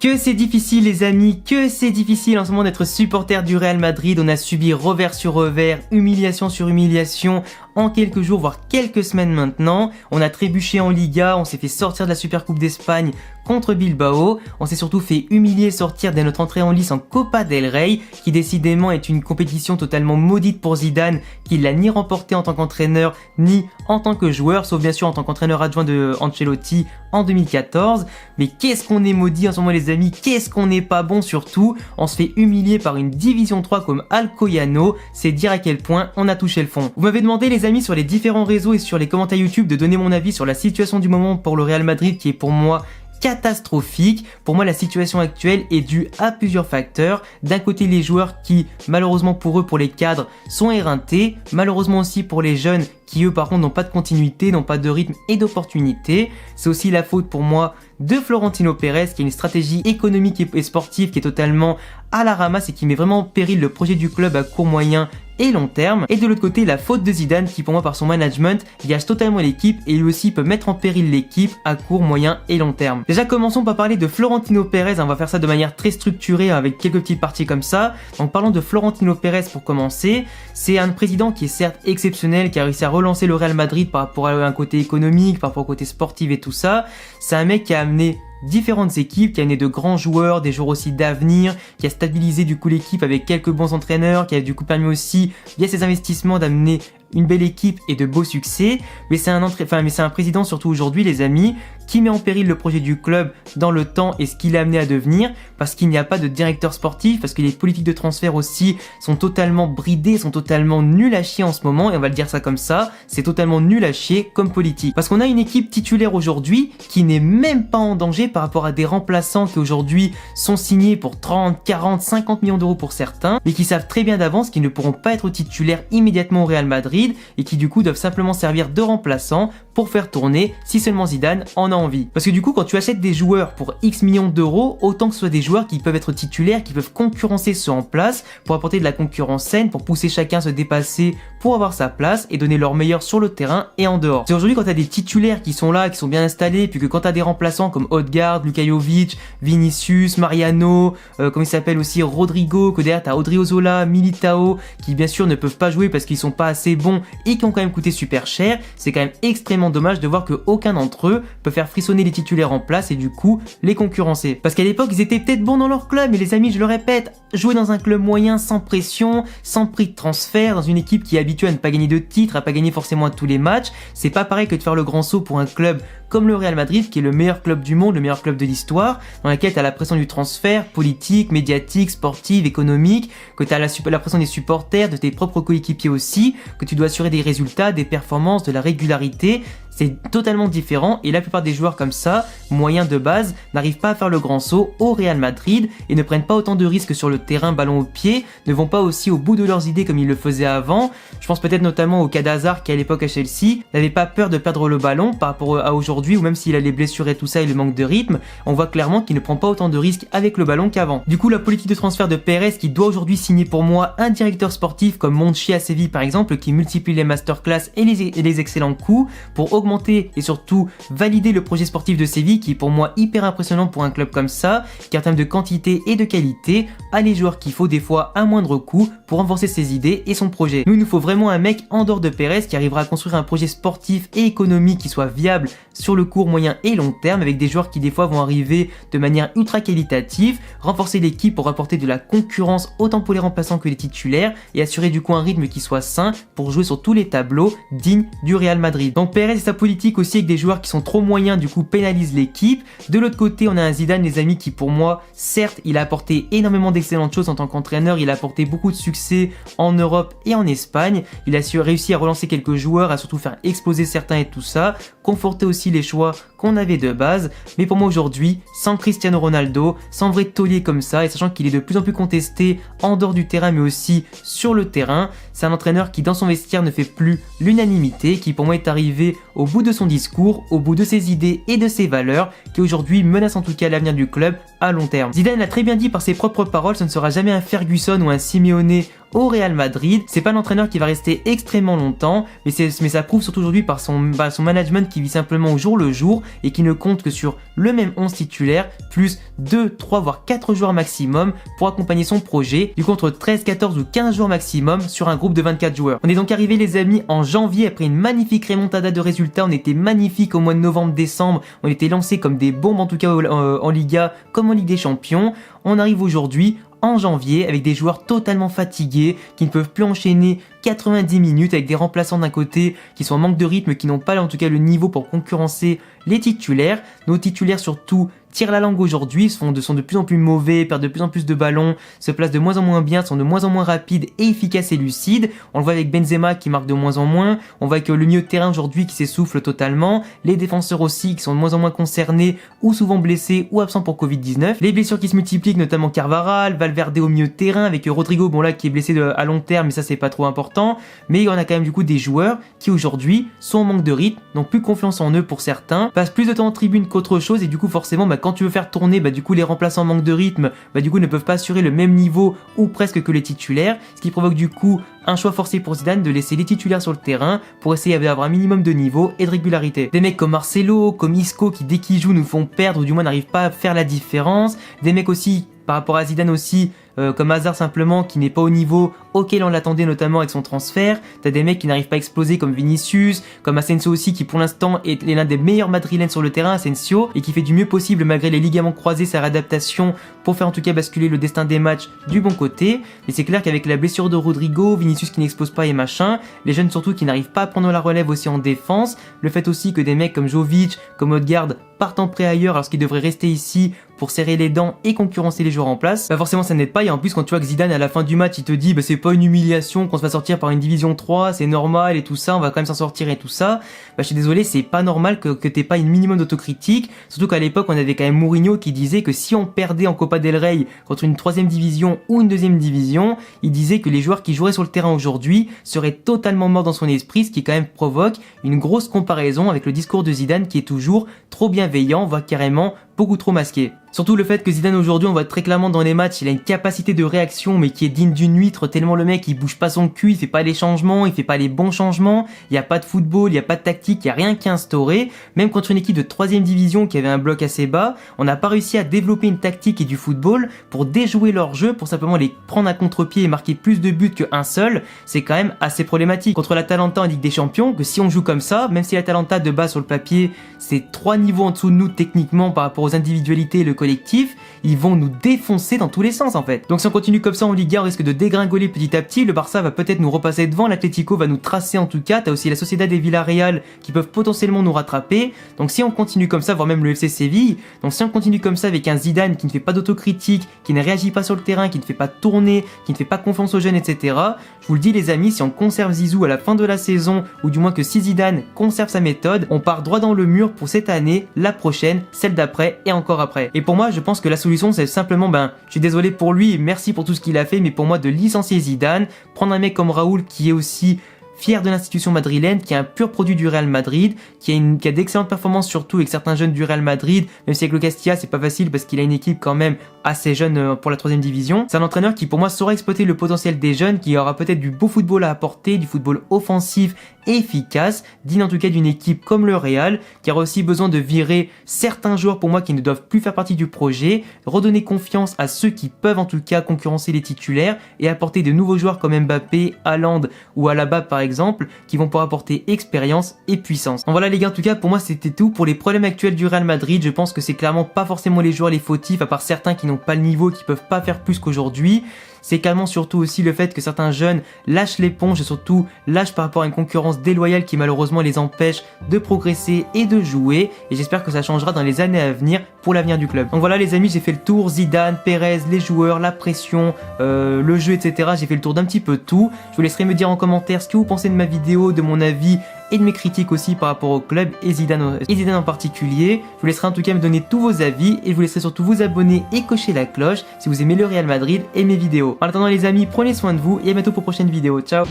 Que c'est difficile les amis, que c'est difficile en ce moment d'être supporter du Real Madrid. On a subi revers sur revers, humiliation sur humiliation en quelques jours, voire quelques semaines maintenant. On a trébuché en Liga, on s'est fait sortir de la Supercoupe d'Espagne contre Bilbao. On s'est surtout fait humilier, sortir dès notre entrée en lice en Copa del Rey, qui décidément est une compétition totalement maudite pour Zidane, qui l'a ni remporté en tant qu'entraîneur, ni en tant que joueur, sauf bien sûr en tant qu'entraîneur adjoint de Ancelotti en 2014. Mais qu'est-ce qu'on est maudit en ce moment les amis, qu'est-ce qu'on n'est pas bon surtout. On se fait humilier par une division 3 comme Alcoyano, c'est dire à quel point on a touché le fond. Vous m'avez demandé les amis sur les différents réseaux et sur les commentaires YouTube de donner mon avis sur la situation du moment pour le Real Madrid qui est pour moi catastrophique. Pour moi, la situation actuelle est due à plusieurs facteurs. D'un côté, les joueurs qui, malheureusement pour eux, pour les cadres, sont éreintés. Malheureusement aussi pour les jeunes qui, eux, par contre, n'ont pas de continuité, n'ont pas de rythme et d'opportunité. C'est aussi la faute, pour moi, de Florentino Pérez, qui a une stratégie économique et sportive qui est totalement à la ramasse et qui met vraiment en péril le projet du club à court, moyen et long terme. Et de l'autre côté, la faute de Zidane qui pour moi par son management gâche totalement l'équipe et lui aussi peut mettre en péril l'équipe à court, moyen et long terme. Déjà commençons par parler de Florentino Pérez, on va faire ça de manière très structurée avec quelques petites parties comme ça. Donc parlons de Florentino Pérez pour commencer. C'est un président qui est certes exceptionnel, qui a réussi à relancer le Real Madrid par rapport à un côté économique, par rapport au côté sportif et tout ça. C'est un mec qui a amené différentes équipes, qui a amené de grands joueurs, des joueurs aussi d'avenir, qui a stabilisé du coup l'équipe avec quelques bons entraîneurs, qui a du coup permis aussi, via ses investissements, d'amener une belle équipe et de beaux succès. Mais c'est un président surtout aujourd'hui les amis, qui met en péril le projet du club dans le temps et ce qu'il a amené à devenir, parce qu'il n'y a pas de directeur sportif, parce que les politiques de transfert aussi sont totalement bridées, sont totalement nulles à chier en ce moment, et on va le dire ça comme ça, c'est totalement nul à chier comme politique. Parce qu'on a une équipe titulaire aujourd'hui qui n'est même pas en danger par rapport à des remplaçants qui aujourd'hui sont signés pour 30, 40, 50 millions d'euros pour certains, mais qui savent très bien d'avance qu'ils ne pourront pas être titulaires immédiatement au Real Madrid, et qui du coup doivent simplement servir de remplaçants pour faire tourner si seulement Zidane en a envie. Parce que du coup quand tu achètes des joueurs pour X millions d'euros, autant que ce soit des joueurs qui peuvent être titulaires, qui peuvent concurrencer ceux en place, pour apporter de la concurrence saine, pour pousser chacun à se dépasser pour avoir sa place et donner leur meilleur sur le terrain et en dehors. C'est aujourd'hui quand tu as des titulaires qui sont là, qui sont bien installés, puis que quand tu as des remplaçants comme Odegaard, Luka Jovic, Vinicius, Mariano, comme il s'appelle aussi Rodrigo, que derrière tu as Odriozola, Militao, qui bien sûr ne peuvent pas jouer parce qu'ils sont pas assez bons et qui ont quand même coûté super cher, c'est quand même extrêmement dommage de voir que aucun d'entre eux peut faire frissonner les titulaires en place et du coup les concurrencer. Parce qu'à l'époque ils étaient peut-être bons dans leur club, mais les amis je le répète, jouer dans un club moyen sans pression, sans prix de transfert, dans une équipe qui est habituée à ne pas gagner de titres, à pas gagner forcément à tous les matchs, c'est pas pareil que de faire le grand saut pour un club comme le Real Madrid qui est le meilleur club du monde, le meilleur club de l'histoire, dans laquelle tu as la pression du transfert, politique, médiatique, sportive, économique, que tu as la pression des supporters, de tes propres coéquipiers aussi, que tu dois assurer des résultats, des performances, de la régularité. C'est totalement différent et la plupart des joueurs comme ça, moyens de base, n'arrivent pas à faire le grand saut au Real Madrid et ne prennent pas autant de risques sur le terrain, ballon au pied, ne vont pas aussi au bout de leurs idées comme ils le faisaient avant. Je pense peut-être notamment au cas d'Hazard qui à l'époque à Chelsea n'avait pas peur de perdre le ballon par rapport à aujourd'hui, ou même s'il a les blessures et tout ça et le manque de rythme, on voit clairement qu'il ne prend pas autant de risques avec le ballon qu'avant. Du coup la politique de transfert de Pérez qui doit aujourd'hui signer pour moi un directeur sportif comme Monchi à Séville par exemple, qui multiplie les masterclass et les excellents coups pour augmenter et surtout valider le projet sportif de Séville qui est pour moi hyper impressionnant pour un club comme ça, qui en termes de quantité et de qualité a les joueurs qu'il faut des fois à moindre coût pour renforcer ses idées et son projet. Nous, il nous faut vraiment un mec en dehors de Pérez qui arrivera à construire un projet sportif et économique qui soit viable sur le court, moyen et long terme avec des joueurs qui des fois vont arriver de manière ultra qualitative, renforcer l'équipe pour apporter de la concurrence autant pour les remplaçants que les titulaires et assurer du coup un rythme qui soit sain pour jouer sur tous les tableaux dignes du Real Madrid. Donc Pérez et sa politique aussi avec des joueurs qui sont trop moyens du coup pénalisent l'équipe. De l'autre côté on a un Zidane les amis qui pour moi certes il a apporté énormément d'excellentes choses en tant qu'entraîneur, il a apporté beaucoup de succès en Europe et en Espagne, il a réussi à relancer quelques joueurs, à surtout faire exploser certains et tout ça, conforter aussi les choix qu'on avait de base, mais pour moi aujourd'hui, sans Cristiano Ronaldo, sans vrai taulier comme ça, et sachant qu'il est de plus en plus contesté en dehors du terrain mais aussi sur le terrain, c'est un entraîneur qui dans son vestiaire ne fait plus l'unanimité, qui pour moi est arrivé au bout de son discours, au bout de ses idées et de ses valeurs, qui aujourd'hui menace en tout cas l'avenir du club à long terme. Zidane l'a très bien dit par ses propres paroles, ce ne sera jamais un Ferguson ou un Simeone au Real Madrid. C'est pas l'entraîneur qui va rester extrêmement longtemps, mais ça prouve surtout aujourd'hui par son management qui vit simplement au jour le jour et qui ne compte que sur le même 11 titulaire, plus 2, 3 voire 4 joueurs maximum pour accompagner son projet, du contre 13, 14 ou 15 joueurs maximum sur un groupe de 24 joueurs. On est donc arrivé les amis en janvier après une magnifique remontada de résultats, on était magnifique au mois de novembre-décembre, on était lancé comme des bombes en tout cas en Liga comme en Ligue des Champions. On arrive aujourd'hui en janvier avec des joueurs totalement fatigués qui ne peuvent plus enchaîner 90 minutes avec des remplaçants d'un côté qui sont en manque de rythme, qui n'ont pas en tout cas le niveau pour concurrencer les titulaires. Nos titulaires surtout tirent la langue aujourd'hui, sont de plus en plus mauvais, perdent de plus en plus de ballons, se placent de moins en moins bien, sont de moins en moins rapides et efficaces et lucides. On le voit avec Benzema qui marque de moins en moins, on voit avec le milieu de terrain aujourd'hui qui s'essouffle totalement, les défenseurs aussi qui sont de moins en moins concernés ou souvent blessés ou absents pour Covid-19, les blessures qui se multiplient notamment Carvajal, Valverde au milieu de terrain avec Rodrigo bon là qui est blessé à long terme mais ça c'est pas trop important, mais on a quand même du coup des joueurs qui aujourd'hui sont en manque de rythme, n'ont plus confiance en eux pour certains, passent plus de temps en tribune qu'autre chose et du coup forcément quand tu veux faire tourner, du coup les remplaçants en manque de rythme, du coup ne peuvent pas assurer le même niveau ou presque que les titulaires, ce qui provoque du coup un choix forcé pour Zidane de laisser les titulaires sur le terrain pour essayer d'avoir un minimum de niveau et de régularité. Des mecs comme Marcelo, comme Isco qui dès qu'ils jouent nous font perdre ou du moins n'arrivent pas à faire la différence, des mecs aussi par rapport à Zidane aussi, comme Hazard simplement qui n'est pas au niveau auquel on l'attendait notamment avec son transfert. T'as des mecs qui n'arrivent pas à exploser comme Vinicius, comme Asensio aussi qui pour l'instant est l'un des meilleurs madrilènes sur le terrain, Asensio, et qui fait du mieux possible malgré les ligaments croisés sa réadaptation pour faire en tout cas basculer le destin des matchs du bon côté. Mais c'est clair qu'avec la blessure de Rodrigo, Vinicius qui n'explose pas et machin, les jeunes surtout qui n'arrivent pas à prendre la relève aussi en défense, le fait aussi que des mecs comme Jovic, comme Odegaard partent en prêt ailleurs alors qu'ils devraient rester ici pour serrer les dents et concurrencer les joueurs en place, forcément ça n'aide pas. Et en plus quand tu vois que Zidane à la fin du match il te dit c'est pas une humiliation qu'on se va sortir par une division 3, c'est normal et tout ça, on va quand même s'en sortir et tout ça, je suis désolé, c'est pas normal que t'aies pas une minimum d'autocritique, surtout qu'à l'époque on avait quand même Mourinho qui disait que si on perdait en Copa del Rey contre une 3ème division ou une 2ème division, il disait que les joueurs qui joueraient sur le terrain aujourd'hui seraient totalement morts dans son esprit, ce qui quand même provoque une grosse comparaison avec le discours de Zidane qui est toujours trop bienveillant, voire carrément beaucoup trop masqué. Surtout le fait que Zidane aujourd'hui, on voit très clairement dans les matchs, il a une capacité de réaction mais qui est digne d'une huître tellement le mec il bouge pas son cul, il fait pas les changements, il fait pas les bons changements, il y a pas de football, il y a pas de tactique, il y a rien qui est instauré. Même contre une équipe de 3ème division qui avait un bloc assez bas, on n'a pas réussi à développer une tactique et du football pour déjouer leur jeu, pour simplement les prendre à contre-pied et marquer plus de buts qu'un seul. C'est quand même assez problématique. Contre l'Atalanta en Ligue des Champions, que si on joue comme ça, même si l'Atalanta de base sur le papier c'est 3 niveaux en dessous de nous techniquement par rapport aux individualités et le collectif, ils vont nous défoncer dans tous les sens en fait. Donc si on continue comme ça en Liga, on risque de dégringoler petit à petit, le Barça va peut-être nous repasser devant, l'Atlético va nous tracer en tout cas, t'as aussi la Sociedad et Villarreal qui peuvent potentiellement nous rattraper. Donc si on continue comme ça, voire même le FC Séville, donc si on continue comme ça avec un Zidane qui ne fait pas d'autocritique, qui ne réagit pas sur le terrain, qui ne fait pas tourner, qui ne fait pas confiance aux jeunes, etc. Je vous le dis les amis, si on conserve Zizou à la fin de la saison, ou du moins que si Zidane conserve sa méthode, on part droit dans le mur pour cette année, la prochaine, celle d'après et encore après. Et pour moi, je pense que la solution c'est simplement, je suis désolé pour lui, merci pour tout ce qu'il a fait, mais pour moi de licencier Zidane, prendre un mec comme Raoul qui est aussi fier de l'institution madrilène, qui est un pur produit du Real Madrid, qui a d'excellentes performances surtout avec certains jeunes du Real Madrid, même si avec le Castilla c'est pas facile parce qu'il a une équipe quand même assez jeune pour la 3ème division. C'est un entraîneur qui pour moi saura exploiter le potentiel des jeunes, qui aura peut-être du beau football à apporter, du football offensif et efficace, digne en tout cas d'une équipe comme le Real, qui aura aussi besoin de virer certains joueurs pour moi qui ne doivent plus faire partie du projet, redonner confiance à ceux qui peuvent en tout cas concurrencer les titulaires et apporter de nouveaux joueurs comme Mbappé, Haaland ou Alaba par exemple, qui vont pouvoir apporter expérience et puissance. Donc voilà les gars, en tout cas pour moi c'était tout pour les problèmes actuels du Real Madrid. Je pense que c'est clairement pas forcément les joueurs les fautifs, à part certains qui n'ont pas le niveau, qui peuvent pas faire plus qu'aujourd'hui. C'est clairement surtout aussi le fait que certains jeunes lâchent l'éponge et surtout lâchent par rapport à une concurrence déloyale qui malheureusement les empêche de progresser et de jouer, et j'espère que ça changera dans les années à venir pour l'avenir du club. Donc voilà les amis, j'ai fait le tour, Zidane, Pérez, les joueurs, la pression, le jeu, etc. J'ai fait le tour d'un petit peu de tout. Je vous laisserai me dire en commentaire ce que vous pensez de ma vidéo, de mon avis et de mes critiques aussi par rapport au club et Zidane en particulier. Je vous laisserai en tout cas me donner tous vos avis et je vous laisserai surtout vous abonner et cocher la cloche si vous aimez le Real Madrid et mes vidéos. En attendant les amis, prenez soin de vous et à bientôt pour une prochaine vidéo. Ciao.